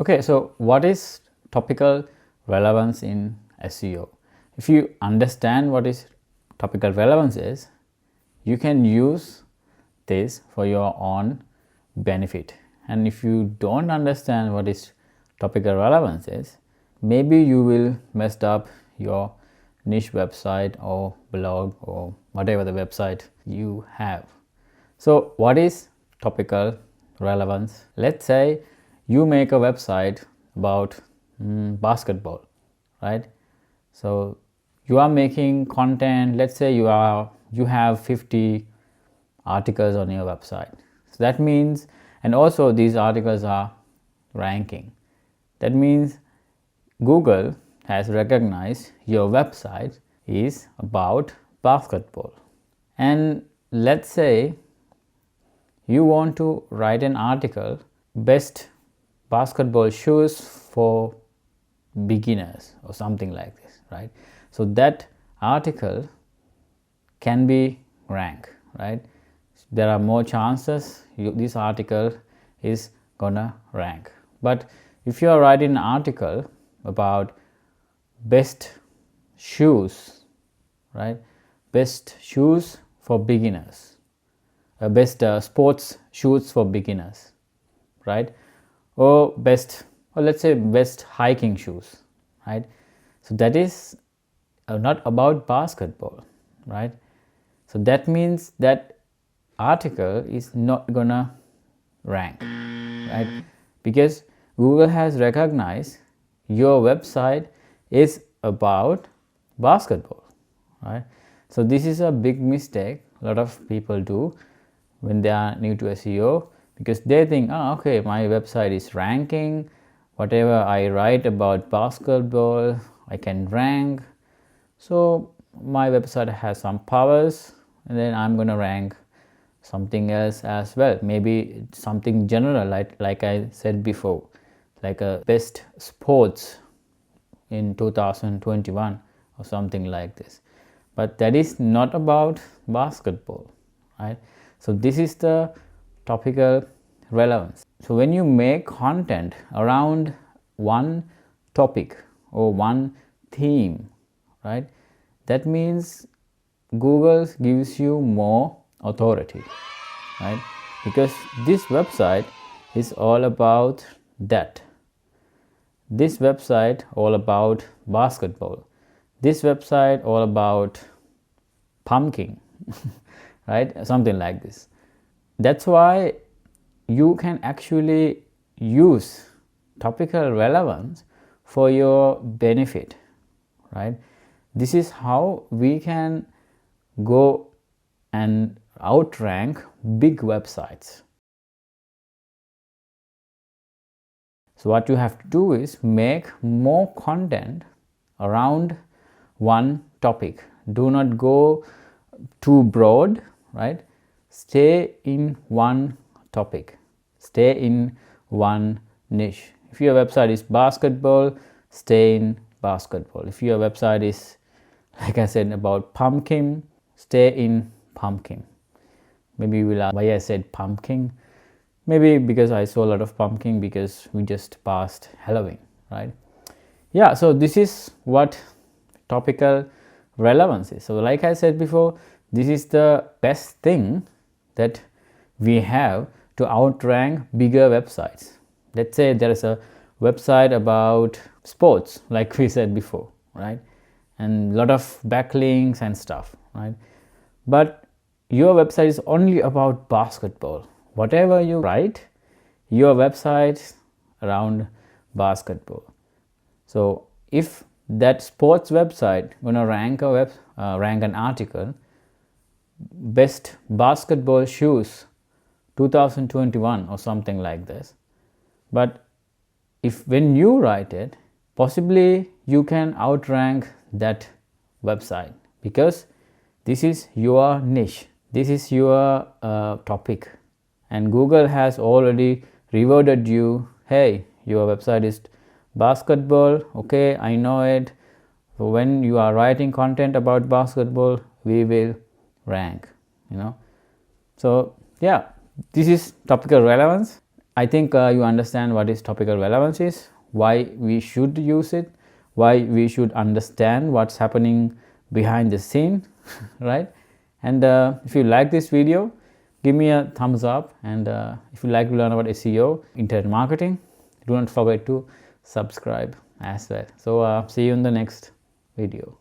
Okay, so what is topical relevance in SEO? If you understand what is topical relevance is, you can use this for your own benefit. And if you don't understand what is topical relevance is, maybe you will mess up your niche website or blog or whatever the website you have. So what is topical relevance? Let's say you make a website about basketball, right? So you are making content. Let's say you have 50 articles on your website. So that means, and also these articles are ranking. That means Google has recognized your website is about basketball. And let's say you want to write an article, best basketball shoes for beginners or something like this, right? So that article can be ranked, right? There are more chances this article is gonna rank. But if you are writing an article about best shoes, right? Best shoes for beginners, best sports shoes for beginners, right? Or let's say best hiking shoes, right? So that is not about basketball, right? So that means that article is not gonna rank, right? Because Google has recognized your website is about basketball, right? So this is a big mistake a lot of people do when they are new to SEO, because they think, okay, my website is ranking, whatever I write about basketball, I can rank. So my website has some powers, and then I'm going to rank something else as well. Maybe something general, like I said before, like a best sports in 2021 or something like this. But that is not about basketball, right? So this is the topical relevance. So when you make content around one topic or one theme, right, that means Google gives you more authority, right? Because this website is all about that. This website all about basketball. This website all about pumpkin, right? Something like this. That's why you can actually use topical relevance for your benefit, right? This is how we can go and outrank big websites. So what you have to do is make more content around one topic. Do not go too broad, right? Stay in one topic. Stay in one niche. If your website is basketball, stay in basketball. If your website is, like I said, about pumpkin, stay in pumpkin. Maybe you will ask why I said pumpkin. Maybe because I saw a lot of pumpkin because we just passed Halloween, right? Yeah, so this is what topical relevance is. So like I said before, this is the best thing that we have to outrank bigger websites. Let's say there is a website about sports, like we said before, right? And a lot of backlinks and stuff, right? But your website is only about basketball. Whatever you write, your website around basketball. So if that sports website gonna rank rank an article, best basketball shoes 2021 or something like this, but if when you write it, possibly you can outrank that website, because this is your niche, this is your topic, and Google has already rewarded you. Hey, your website is basketball, okay, I know it. So when you are writing content about basketball, we will rank, So yeah, this is topical relevance. I think you understand what is topical relevance is, why we should use it, why we should understand what's happening behind the scene, right? And if you like this video, give me a thumbs up, and if you like to learn about SEO, internet marketing, do not forget to subscribe as well. So see you in the next video.